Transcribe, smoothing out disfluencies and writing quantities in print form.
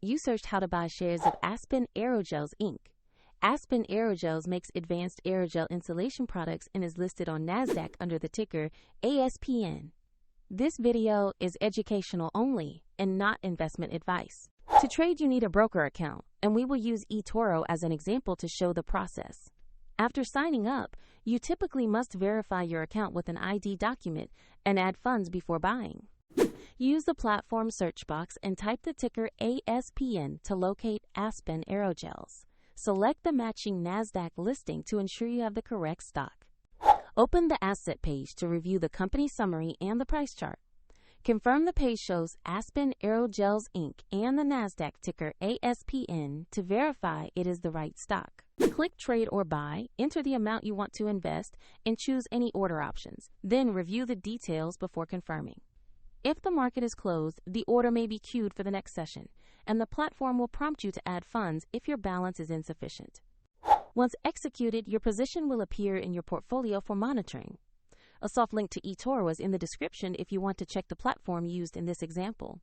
You searched how to buy shares of Aspen Aerogels Inc. Aspen Aerogels makes advanced aerogel insulation products and is listed on NASDAQ under the ticker ASPN. This video is educational only and not investment advice. To trade, you need a broker account, and we will use eToro as an example to show the process. After signing up, you typically must verify your account with an ID document and add funds before buying. Use the platform search box and type the ticker ASPN to locate Aspen Aerogels. Select the matching NASDAQ listing to ensure you have the correct stock. Open the asset page to review the company summary and the price chart. Confirm the page shows Aspen Aerogels Inc. and the NASDAQ ticker ASPN to verify it is the right stock. Click Trade or Buy, enter the amount you want to invest, and choose any order options. Then review the details before confirming. If the market is closed, the order may be queued for the next session, and the platform will prompt you to add funds if your balance is insufficient. Once executed, your position will appear in your portfolio for monitoring. A soft link to eToro is in the description if you want to check the platform used in this example.